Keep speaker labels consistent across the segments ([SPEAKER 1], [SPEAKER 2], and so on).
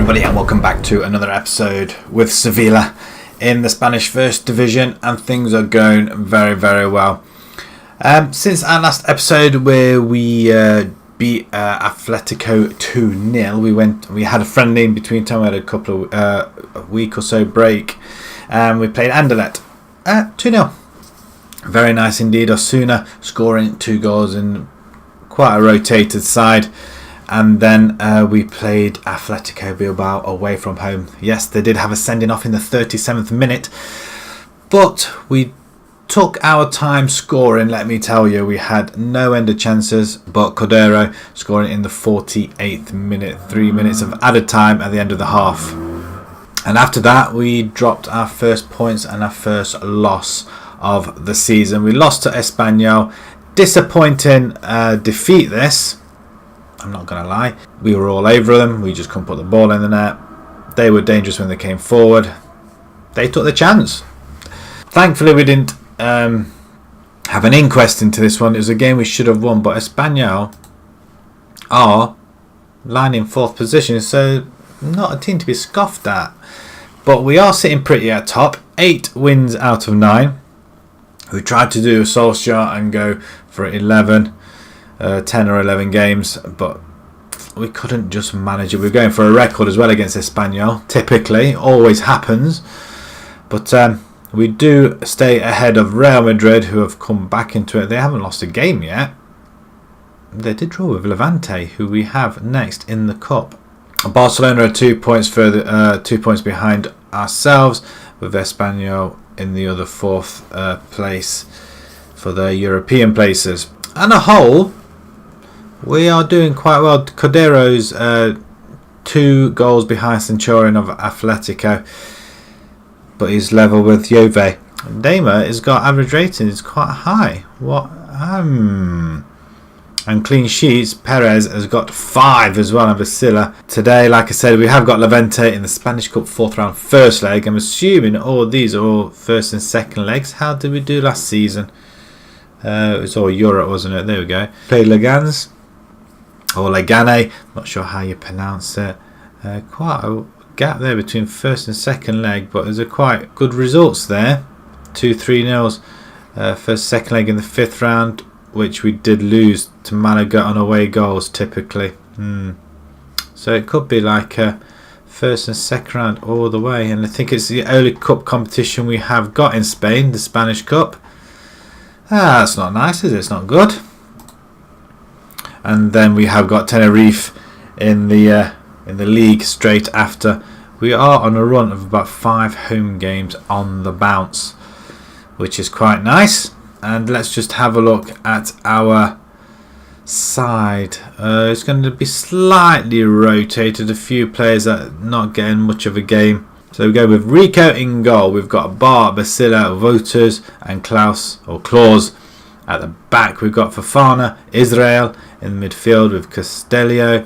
[SPEAKER 1] everybody, and welcome back to another episode with Sevilla in the Spanish First Division, and things are going very, very well. Since our last episode where we beat Atletico 2-0, we had a friendly in between time. We had a couple of a week or so break, and we played Anderlecht 2-0. Very nice indeed. Osuna scoring 2 goals in quite a rotated side. And then we played Atletico Bilbao away from home. Yes, they did have a sending off in the 37th minute, but we took our time scoring. Let me tell you, we had no end of chances, but Cordero scoring in the 48th minute, 3 minutes of added time at the end of the half. And after that, we dropped our first points and our first loss of the season. We lost to Espanyol. Disappointing defeat this. I'm not going to lie. We were all over them. We just couldn't put the ball in the net. They were dangerous when they came forward. They took the chance. Thankfully, we didn't have an inquest into this one. It was a game we should have won, but Espanyol are lying in 4th position, so not a team to be scoffed at. But we are sitting pretty at top. 8 wins out of 9. We tried to do a Solskjaer and go for 10 or 11 games, but we couldn't just manage it. We were going for a record as well against Espanyol. Typically, always happens. But we do stay ahead of Real Madrid, who have come back into it. They haven't lost a game yet. They did draw with Levante, who we have next in the Cup. Barcelona are 2 points further, 2 points behind ourselves, with Espanyol in the other 4th place for their European places. On a whole, we are doing quite well. Cordero's 2 goals behind Centurion of Atletico, but he's level with Juve. Neymar has got average rating, it's quite high. What? And clean sheets, Perez has got 5 as well, and Vasilla. Today, like I said, we have got Levante in the Spanish Cup 4th round first leg. I'm assuming all these are all first and second legs. How did we do last season? It was all Europe, wasn't it? There we go. Played Legans, or Legane, not sure how you pronounce it. Quite a gap there between first and second leg, but there's a quite good results there. 2-3-0 first, second leg in the 5th round, which we did lose to Malaga on away goals typically. So it could be like a first and second round all the way. And I think it's the only cup competition we have got in Spain, the Spanish Cup. That's not nice, is it? It's not good. And then we have got Tenerife in the league straight after. We are on a run of about 5 home games on the bounce, which is quite nice. And let's just have a look at our side. It's going to be slightly rotated. A few players that are not getting much of a game. So we go with Rico in goal. We've got Bar, Basila, Voters, and Klaus at the back. We've got Fofana, Israel in the midfield with Castellio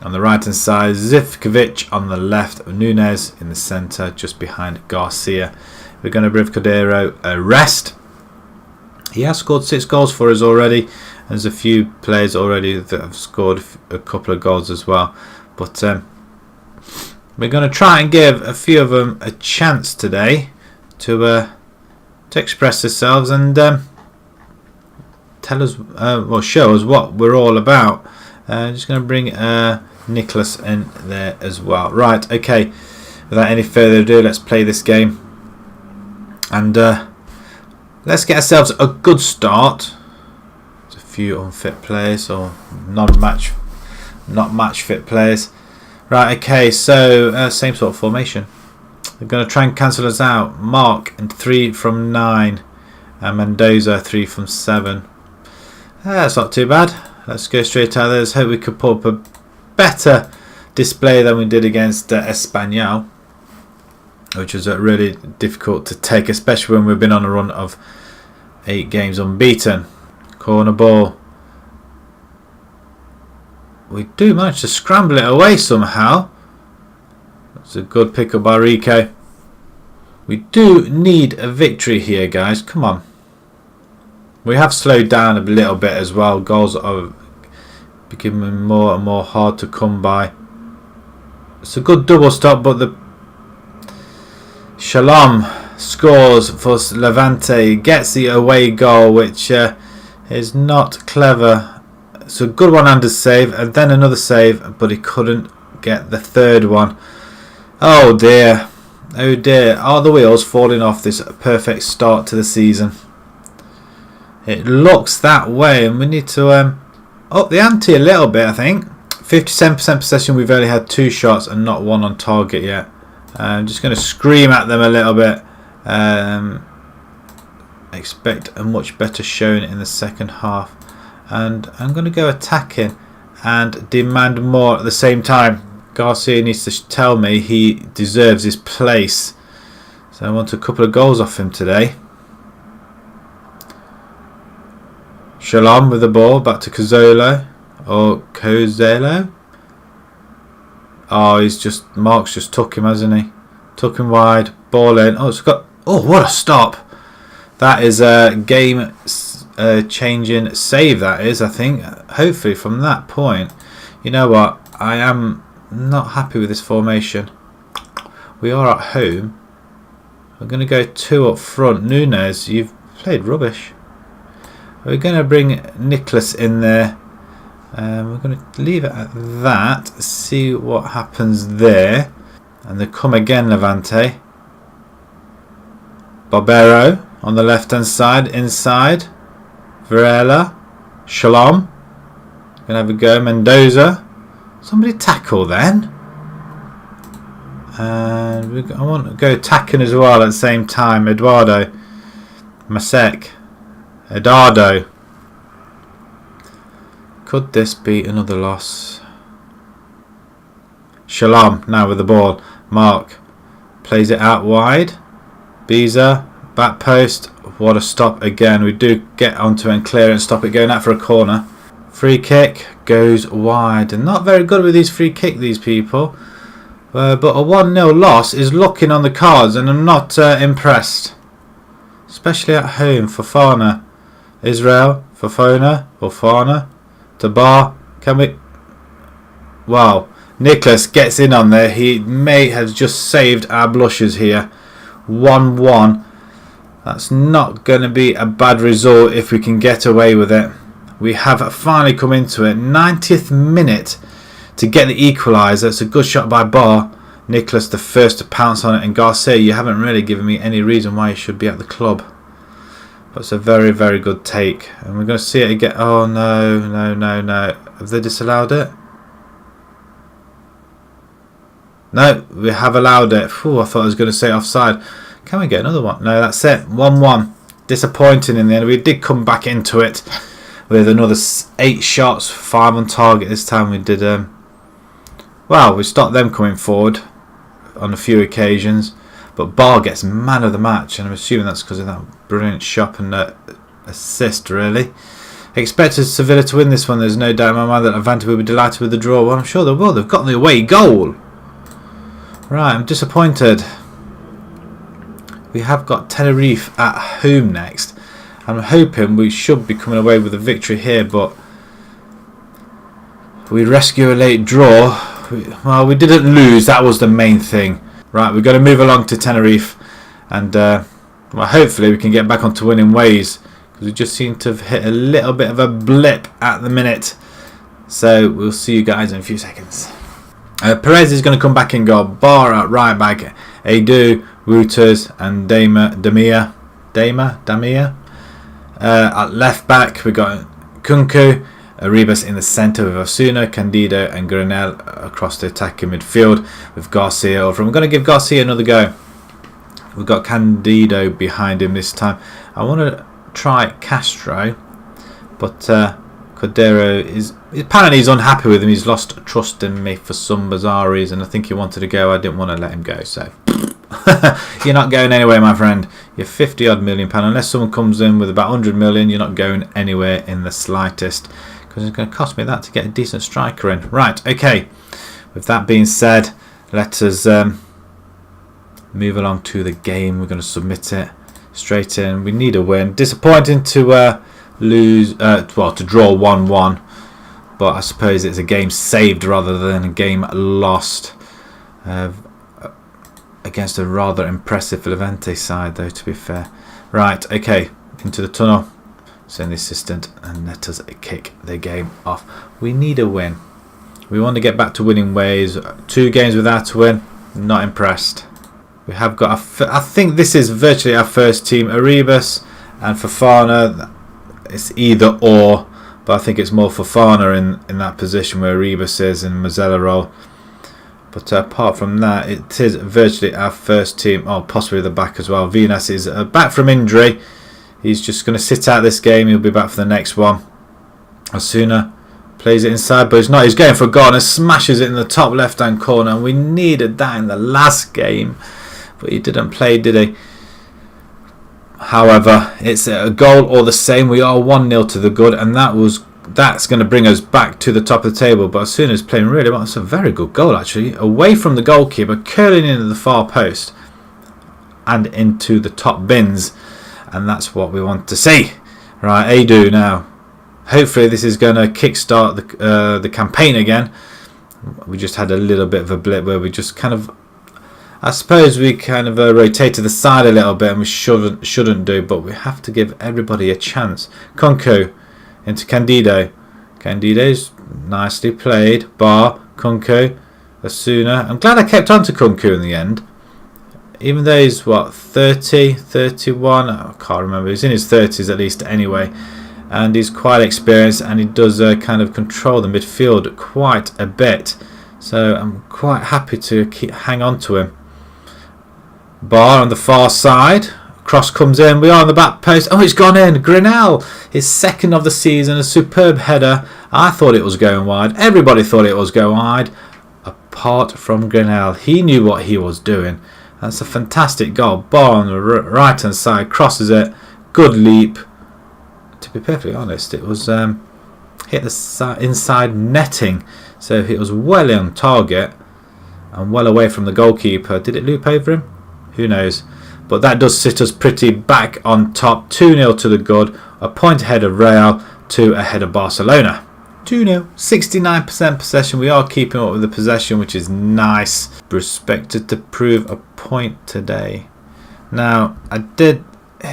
[SPEAKER 1] on the right hand side, Zivkovic on the left, Nunez in the centre just behind Garcia. We're going to give Cordero a rest. He has scored 6 goals for us already. There's a few players already that have scored a couple of goals as well. But we're going to try and give a few of them a chance today to express themselves and tell us, or show us what we're all about. Just going to bring Nicholas in there as well. Right, okay. Without any further ado, let's play this game. And let's get ourselves a good start. There's a few unfit players or not match fit players. Right, okay, so same sort of formation. They're going to try and cancel us out. Mark and 3 from 9, and Mendoza 3 from 7. That's not too bad. Let's go straight out there. Let's hope we could put up a better display than we did against Espanyol, which was really difficult to take, especially when we've been on a run of 8 games unbeaten. Corner ball. We do manage to scramble it away somehow. That's a good pick up by Rico. We do need a victory here, guys. Come on. We have slowed down a little bit as well. Goals are becoming more and more hard to come by. It's a good double stop, but the Shalom scores for Levante, gets the away goal, which is not clever. It's a good one-handed save, and then another save, but he couldn't get the third one. Oh dear, oh dear, are the wheels falling off this perfect start to the season? It looks that way, and we need to up the ante a little bit, I think. 57% possession, we've only had 2 shots and not 1 on target yet. I'm just going to scream at them a little bit. Expect a much better showing in the second half. And I'm going to go attacking and demand more at the same time. Garcia needs to tell me he deserves his place. So I want a couple of goals off him today. Shalom with the ball, back to Cozzolo. Or Cozzolo. Oh, Mark's just took him, hasn't he? Took him wide, ball in. Oh, it's got. Oh, what a stop! That is a game changing save. That is, I think. Hopefully, from that point, you know what? I am not happy with this formation. We are at home. We're going to go 2 up front. Nunes, you've played rubbish. We're going to bring Nicholas in there. We're going to leave it at that. See what happens there. And they come again, Levante. Barbero on the left hand side, inside. Varela. Shalom. Going to have a go. Mendoza. Somebody tackle then. And I want to go attacking as well at the same time. Eduardo. Masek. Eduardo. Could this be another loss? Shalom now with the ball. Mark plays it out wide. Biza, back post. What a stop again. We do get onto it and clear and stop it going out for a corner. Free kick goes wide. And not very good with these free kick, these people. But a 1-0 loss is looking on the cards, and I'm not impressed. Especially at home. Fofana. Israel. Fofana. Tabar, can we? Wow, Nicholas gets in on there. He may have just saved our blushes here. 1-1. That's not going to be a bad result if we can get away with it. We have finally come into it. 90th minute to get the equaliser. It's a good shot by Bar. Nicholas the first to pounce on it, and Garcia, you haven't really given me any reason why you should be at the club. But it's a very, very good take. And we're going to see it again. Oh, no. Have they disallowed it? No, we have allowed it. Whew, I thought I was going to say offside. Can we get another one? No, that's it. 1-1. Disappointing in the end. We did come back into it with another 8 shots, 5 on target. This time we did... well, we stopped them coming forward on a few occasions. But Bar gets man of the match, and I'm assuming that's because of that brilliant shot and assist, really. Expected Sevilla to win this one. There's no doubt in my mind that Levante will be delighted with the draw. Well, I'm sure they will. They've got the away goal. Right, I'm disappointed. We have got Tenerife at home next. I'm hoping we should be coming away with a victory here, but we rescue a late draw. Well, we didn't lose. That was the main thing. Right, we've got to move along to Tenerife, and well, hopefully we can get back onto winning ways, because we just seem to have hit a little bit of a blip at the minute. So we'll see you guys in a few seconds. Perez is going to come back in goal. Bar at right back. Edu, Wouters, and Damia. At left back, we've got Kunku. Arribas in the centre with Osuna, Candido and Granel across the attacking midfield with Garcia over. I'm going to give Garcia another go. We've got Candido behind him this time. I want to try Castro, but Cordero is apparently he's unhappy with him. He's lost trust in me for some bizarre reason. I think he wanted to go. I didn't want to let him go, so you're not going anywhere, my friend. You're 50 odd million pound. Unless someone comes in with about 100 million, you're not going anywhere in the slightest. Because it's going to cost me that to get a decent striker in. Right, okay. With that being said, let us move along to the game. We're going to submit it straight in. We need a win. Disappointing to lose, well, to draw 1-1. But I suppose it's a game saved rather than a game lost. Against a rather impressive Levante side, though, to be fair. Right, okay, into the tunnel. Send the assistant and let us kick the game off. We need a win. We want to get back to winning ways. 2 games without a win. Not impressed. We have got, I think this is virtually our first team. Arribas and Fofana. It's either or, but I think it's more Fofana in that position where Arribas is in Mazzella role. But apart from that, it is virtually our first team. Oh, possibly the back as well. Venus is back from injury. He's just going to sit out this game. He'll be back for the next one. Osuna plays it inside, but he's not. He's going for a goal and smashes it in the top left-hand corner. And we needed that in the last game, but he didn't play, did he? However, it's a goal all the same. We are 1-0 to the good, and that's going to bring us back to the top of the table. But Osuna's playing really well. It's a very good goal, actually. Away from the goalkeeper, curling into the far post and into the top bins. And that's what we want to see. Right, Adu now. Hopefully this is going to kickstart the campaign again. We just had a little bit of a blip where we just kind of... I suppose we kind of rotated the side a little bit, and we shouldn't do. But we have to give everybody a chance. Kunku into Candido. Candido's nicely played. Bar, Kunku, Osuna. I'm glad I kept on to Kunku in the end. Even though he's, what, 30, 31? I can't remember. He's in his 30s at least anyway. And he's quite experienced, and he does kind of control the midfield quite a bit. So I'm quite happy to hang on to him. Bar on the far side. Cross comes in. We are on the back post. Oh, it's gone in. Grinnell, his second of the season. A superb header. I thought it was going wide. Everybody thought it was going wide. Apart from Grinnell. He knew what he was doing. That's a fantastic goal. Bar on the right hand side. Crosses it. Good leap. To be perfectly honest, it was hit the inside netting. So it was well on target and well away from the goalkeeper. Did it loop over him? Who knows? But that does sit us pretty back on top. 2-0 to the good. A point ahead of Real, 2 ahead of Barcelona. 2-0. 69% possession. We are keeping up with the possession, which is nice. Expected to prove a point today. Now, I did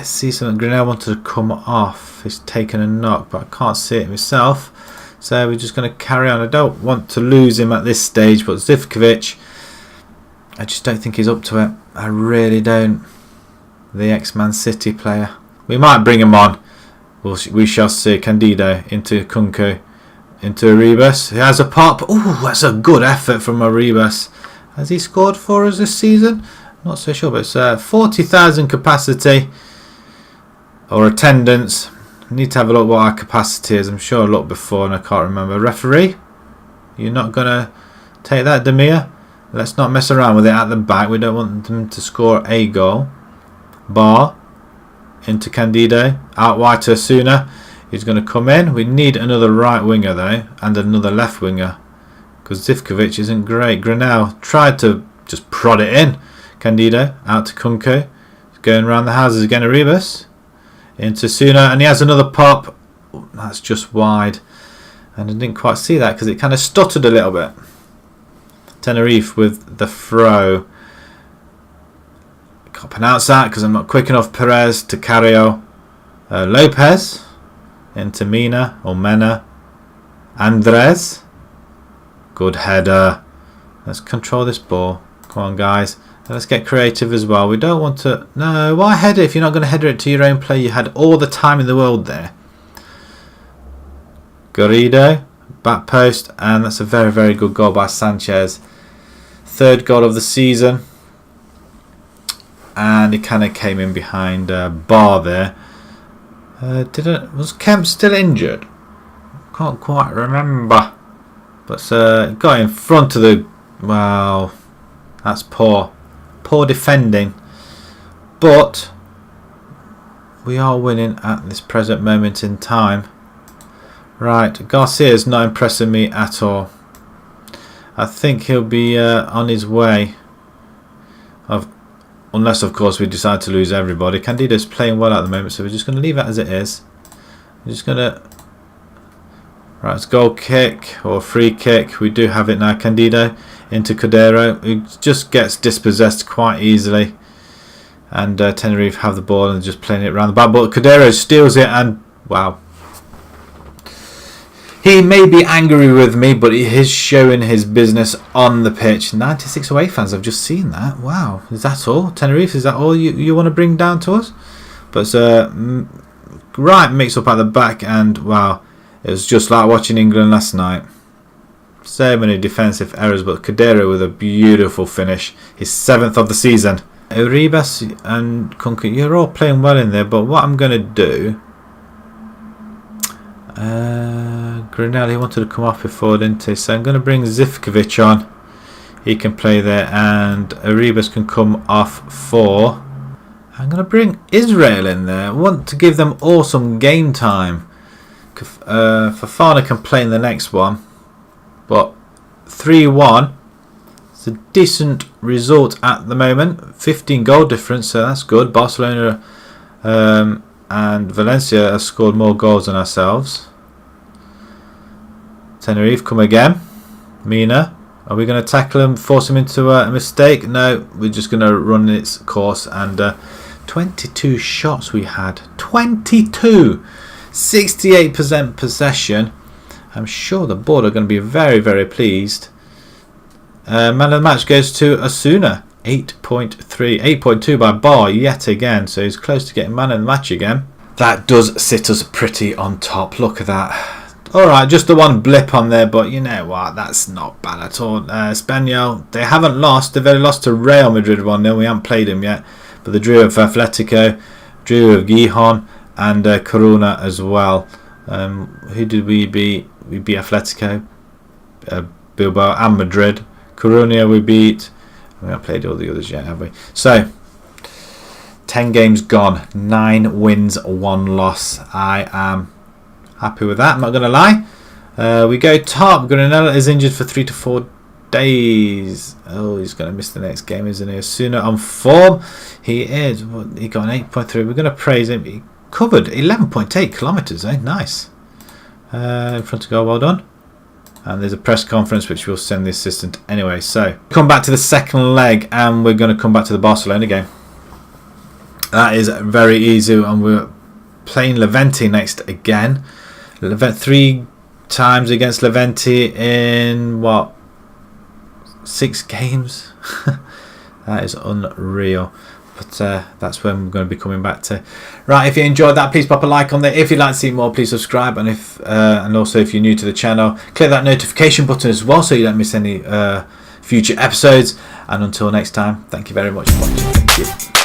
[SPEAKER 1] see something. Grinnell wanted to come off. He's taken a knock, but I can't see it myself. So we're just going to carry on. I don't want to lose him at this stage, but Zivkovic, I just don't think he's up to it. I really don't. The ex-Man City player. We might bring him on. We shall see. Candido into Kunku. Into Arribas. He has a pop. Oh, that's a good effort from Arribas. Has he scored for us this season? Not so sure, but it's 40,000 capacity or attendance. I need to have a look what our capacity is. I'm sure I looked before and I can't remember. Referee, you're not going to take that, Demir? Let's not mess around with it at the back. We don't want them to score a goal. Bar into Candido. Out wide to Osuna. He's going to come in. We need another right winger though, and another left winger, because Zivkovic isn't great. Grinnell tried to just prod it in. Candido out to Kunku. He's going around the houses again. Arribas into Osuna, and he has another pop. That's just wide, and I didn't quite see that because it kind of stuttered a little bit. Tenerife with the throw. Can't pronounce that because I'm not quick enough. Perez to Carrillo. Lopez into Mina or Mena. Andres. Good header. Let's control this ball. Come on, guys. Let's get creative as well. We don't want to... No, why header if you're not going to header it to your own player? You had all the time in the world there. Garrido. Back post. And that's a very, very good goal by Sanchez. Third goal of the season. And he kind of came in behind Bar there. Was Kemp still injured? Can't quite remember. But got in front of the... Wow. That's poor. Poor defending. But we are winning at this present moment in time. Right. Garcia's not impressing me at all. I think he'll be on his way. Unless, of course, we decide to lose everybody. Candido's playing well at the moment, so we're just going to leave it as it is. We're just going to Right, it's goal kick or free kick. We do have it now. Candido into Cordero. He just gets dispossessed quite easily. And Tenerife have the ball and just playing it around the back. But Cordero steals it and wow. He may be angry with me, but he is showing his business on the pitch. 96 away fans, I've just seen that. Wow, is that all? Tenerife, is that all you want to bring down to us? But it's right mix up at the back, and wow, it was just like watching England last night. So many defensive errors, but Cordero with a beautiful finish. His 7th of the season. Uribas and Kunku, you're all playing well in there, but what I'm going to do... Grinelli wanted to come off before, didn't he? So I'm going to bring Zivkovic on. He can play there, and Uribas can come off for... I'm going to bring Israel in there. I want to give them all some game time. Fafana can play in the next one. But 3-1. It's a decent result at the moment. 15 goal difference, so that's good. Barcelona and Valencia have scored more goals than ourselves. Tenerife come again. Mina. Are we going to tackle him, force him into a mistake? No, we're just going to run its course. And 22 shots we had. 22! 68% possession. I'm sure the board are going to be very, very pleased. Man of the match goes to Osuna. 8.3. 8.2 by Bar yet again. So he's close to getting man of the match again. That does sit us pretty on top. Look at that. Alright, just the one blip on there, but you know what, that's not bad at all. Espanyol, they haven't lost. They've only lost to Real Madrid 1-0. We haven't played him yet. But they drew with Atletico, drew with Gijon, and Corona as well. Who did we beat? We beat Atletico, Bilbao, and Madrid. Corona we beat. We haven't played all the others yet, have we? So, 10 games gone. 9 wins, 1 loss. I am... happy with that, I'm not going to lie. We go top. Granella is injured for 3 to 4 days. Oh, he's going to miss the next game, isn't he? Sooner on form. He is. He got an 8.3. We're going to praise him. He covered 11.8 kilometres, eh? Nice. In front of goal, well done. And there's a press conference which we'll send the assistant anyway. So, come back to the second leg and we're going to come back to the Barcelona game. That is very easy, and we're playing Levante next again. 3 times against Levante in what, 6 games? That is unreal. But that's when we're going to be coming back to. Right, if you enjoyed that, please pop a like on there. If you'd like to see more, please subscribe. And and also if you're new to the channel, click that notification button as well so you don't miss any future episodes. And until next time, thank you very much for watching. Thank you.